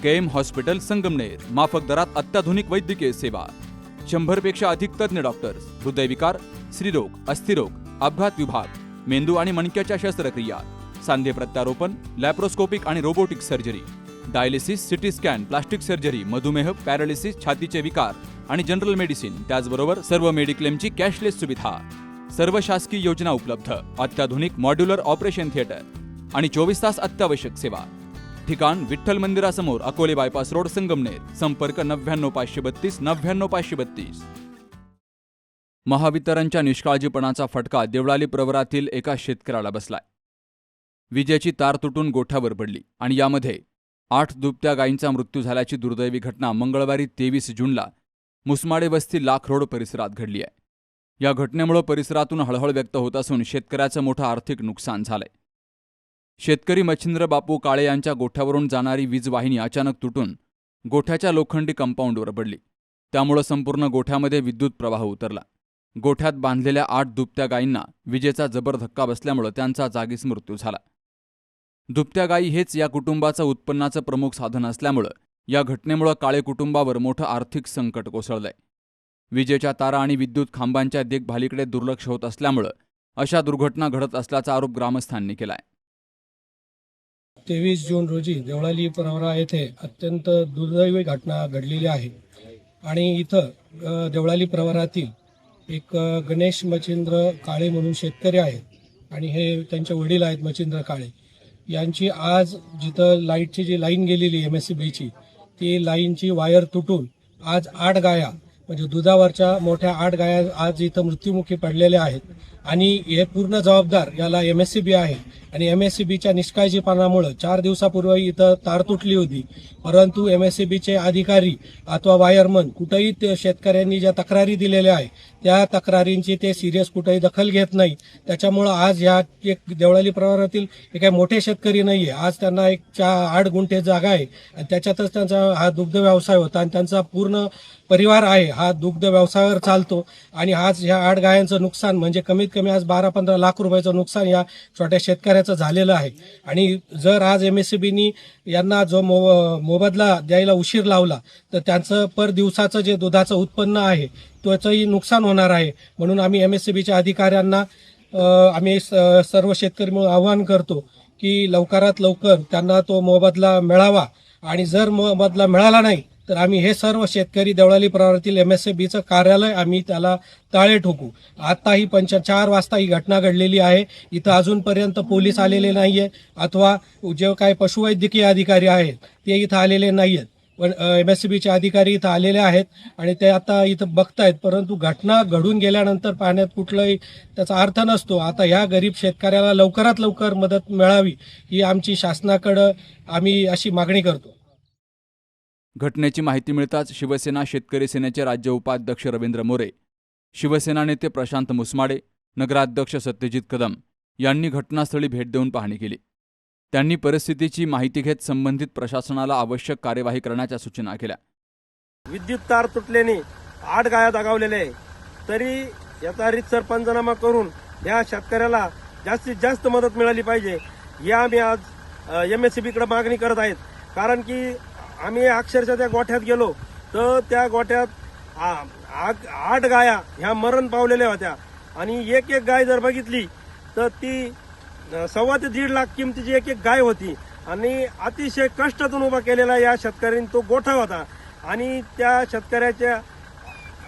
KM hospital Sangamner, माफक दरात अत्याधुनिक वैद्यकीय सेवा, 100 पेक्षा अधिक तज्ञ डॉक्टर्स, हृदयविकार, स्त्रीरोग, अस्थिरोग, अपघात विभाग, मेंदू आणि मणक्याच्या शस्त्रक्रिया, सांधे प्रत्यारोपण, लॅप्रोस्कोपिक आणि robotic surgery, dialysis, CT scan, plastic surgery, मधुमेह, पॅरालिसिस, छातीचे विकार आणि जनरल मेडिसिन, त्याचबरोबर सर्व मेडिक्लेमची कॅशलेस सुविधा, सर्व शासकीय योजना उपलब्ध, अत्याधुनिक मॉड्युलर ऑपरेशन थिएटर आणि 24 तास अत्यावश्यक सेवा. ठिकाण विठ्ठल मंदिरासमोर, अकोले बायपास रोड, संगमनेर. संपर्क 99532 99532. महावितरणच्या निष्काळजीपणाचा फटका देवळाली प्रवरातील एका शेतकऱ्याला बसलाय. विजेची तार तुटून गोठ्यावर पडली आणि यामध्ये 8 दुभत्या गायींचा मृत्यू झाल्याची दुर्दैवी घटना मंगळवारी 23 जूनला मुसमाडे वस्ती लाख रोड परिसरात घडली आहे. या घटनेमुळे परिसरातून हळहळ व्यक्त होत असून शेतकऱ्याचं मोठं आर्थिक नुकसान झालंय. शेतकरी मच्छिंद्र बापू काळे यांच्या गोठ्यावरून जाणारी वीज वाहिनी अचानक तुटून गोठ्याच्या लोखंडी कंपाऊंडवर पडली. त्यामुळे संपूर्ण गोठ्यामध्ये विद्युत प्रवाह उतरला. गोठ्यात बांधलेल्या 8 दुभत्या गायींना विजेचा जबर धक्का बसल्यामुळे त्यांचा जागीच मृत्यू झाला. दुभत्या गायी हेच या कुटुंबाचं उत्पन्नाचं प्रमुख साधन असल्यामुळे या घटनेमुळे काळे कुटुंबावर मोठं आर्थिक संकट कोसळलंय. विजेच्या तारा आणि विद्युत खांबांच्या देखभालीकडे दुर्लक्ष होत असल्यामुळे अशा दुर्घटना घडत असल्याचा आरोप ग्रामस्थांनी केलाय. 23 जून रोजी देवळाली प्रवरा येथे अत्यंत दुर्दैवी घटना घडलेली आहे आणि इथं देवळाली प्रवरातील एक गणेश मच्छिंद्र काळे म्हणून शेतकरी आहेत आणि हे त्यांचे वडील आहेत मच्छिंद्र काळे यांची आज जिथं लाईटची जी लाईन गेलेली MSCBची ती लाईनची वायर तुटून आज 8 गाया म्हणजे दुधावरच्या मोठ्या 8 गाया आज इथं मृत्युमुखी पडलेल्या आहेत आणि हे पूर्ण जबाबदार याला MSCB आहे आणि MSCBच्या निष्काळजीपणामुळे 4 दिवसापूर्वी इथं तार तुटली होती, परंतु MSCBचे अधिकारी अथवा वायरमन कुठेही ते शेतकऱ्यांनी ज्या तक्रारी दिलेल्या आहे त्या तक्रारींची ते सिरियस कुठेही दखल घेत नाही. त्याच्यामुळं आज ह्या एक देवळाली प्रवरातील हे काही मोठे शेतकरी नाही आहे. आज त्यांना एक 8 गुंठे जागा आहे आणि त्याच्यातच त्यांचा हा दुग्ध व्यवसाय होता आणि त्यांचा पूर्ण परिवार आहे हा दुग्ध व्यवसायावर चालतो आणि आज ह्या 8 गायांचं नुकसान म्हणजे कमीत कमी आज 12-15 लाख रुपयाचं नुकसान या छोट्या शेतकऱ्याचं झालेलं आहे. आणि जर आज MSCBनी यांना जो मोबदला द्यायला उशीर लावला तर त्यांचं पर दिवसाचं जे दुधाचं उत्पन्न आहे त्याचंही नुकसान होणार आहे. म्हणून आम्ही MSCBच्या अधिकाऱ्यांना आम्ही सर्व शेतकरी म्हणून आवाहन करतो की लवकरात लवकर त्यांना तो मोबदला मिळावा आणि जर मोबदला मिळाला नाही तर आम्ही हे सर्व शेतकरी देवळाली प्रवरातील MSCBचं कार्यालय आम्ही त्याला ताळे ठोकू. आता ही 4 वाजता ही घटना घडलेली आहे. इथं अजूनपर्यंत पोलीस आलेले नाहीये अथवा जे काही पशुवैद्यकीय अधिकारी आहेत ते इथं आलेले नाहीयेत, पण MSCBचे अधिकारी इथं आलेले आहेत आणि ते आता इथं बघतायत. परंतु घटना घडून गेल्यानंतर पाहण्यात कुठलाही त्याचा अर्थ नसतो. आता ह्या गरीब शेतकऱ्याला लवकरात लवकर मदत मिळावी ही आमची शासनाकडं आम्ही अशी मागणी करतो. घटनेची माहिती मिळताच शिवसेना शेतकरी सेनेचे राज्य उपाध्यक्ष रवींद्र मोरे, शिवसेना नेते प्रशांत मुसमाडे, नगराध्यक्ष सत्यजित कदम यांनी घटनास्थळी भेट देऊन पाहणी केली. त्यांनी परिस्थितीची माहिती घेत संबंधित प्रशासनाला आवश्यक कार्यवाही करण्याच्या सूचना केल्या. विद्युत तार तुटल्याने 8 गाया दगावलेल्या आहे, तरी याचा रीतसर पंचनामा करून या शेतकऱ्याला जास्तीत जास्त मदत मिळाली पाहिजे या आम्ही आज MSCBकडे मागणी करत आहेत. कारण की आम्ही अक्षरशः त्या गोठ्यात गेलो तर त्या गोठ्यात 8 गाया ह्या मरण पावलेल्या होत्या आणि एक गाय जर बघितली तर ती 1.25 ते 1.5 लाख किमतीची एक गाय होती आणि अतिशय कष्टातून उभा केलेला या शेतकऱ्यांनी तो गोठा होता आणि त्या शेतकऱ्याच्या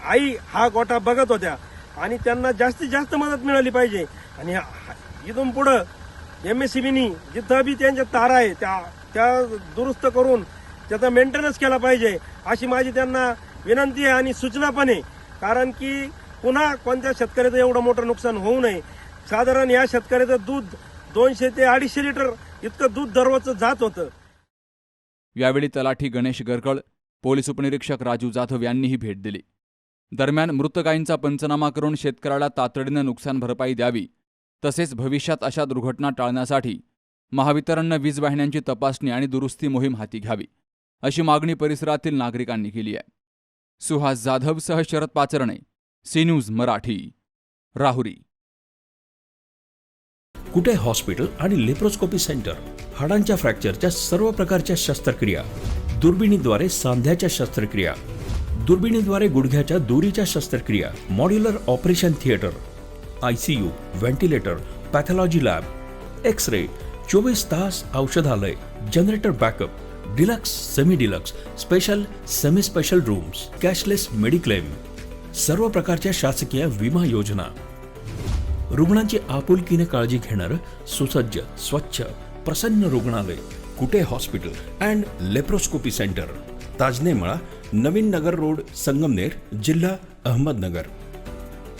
आई हा गोठा बघत होत्या आणि त्यांना जास्तीत जास्त मदत मिळाली पाहिजे. आणि इथून पुढं MSCBनी जिथं बी त्यांच्या तारा आहे त्या दुरुस्त करून त्याचा मेंटेनन्स केला पाहिजे अशी माझी त्यांना विनंती आहे आणि सूचना पण आहे. कारण की पुन्हा कोणत्या शेतकऱ्याचं एवढं मोठं नुकसान होऊ नये. साधारण या शेतकऱ्याचं दूध 200 ते 250 लिटर इतकं दूध दररोजचं जात होतं. यावेळी तलाठी गणेश गरकळ, पोलीस उपनिरीक्षक राजू जाधव यांनीही भेट दिली. दरम्यान मृत गायींचा पंचनामा करून शेतकऱ्याला तातडीनं नुकसान भरपाई द्यावी, तसेच भविष्यात अशा दुर्घटना टाळण्यासाठी महावितरणनं वीज वाहिन्यांची तपासणी आणि दुरुस्ती मोहीम हाती घ्यावी, अशी मागणी परिसरातील नागरिकांनी केली आहे. सुहास जाधवसह Sharad Pacharne, C News Marathi, Rahuri. Kute hospital आणि लेप्रोस्कोपी सेंटर, हाडांच्या फ्रॅक्चरच्या सर्व प्रकारच्या शस्त्रक्रिया, दुर्बिणीद्वारे सांध्याच्या शस्त्रक्रिया, दुर्बिणीद्वारे गुडघ्याच्या दोरीच्या शस्त्रक्रिया, modular operation theatre, ICU, ventilator, pathology lab, x-ray, 24 तास औषधालय, generator backup, deluxe, semi deluxe, special, semi special rooms, cashless mediclaim, सर्व प्रकारच्या शासकीय विमा योजना, रुग्णांची आपुलकीने काळजी घेणारं सुसज्ज, स्वच्छ, प्रसन्न रुग्णालय, Kute hospital and laparoscopy centre, Tajne Mala, Navin Nagar road, Sangamner, जिल्हा अहमदनगर.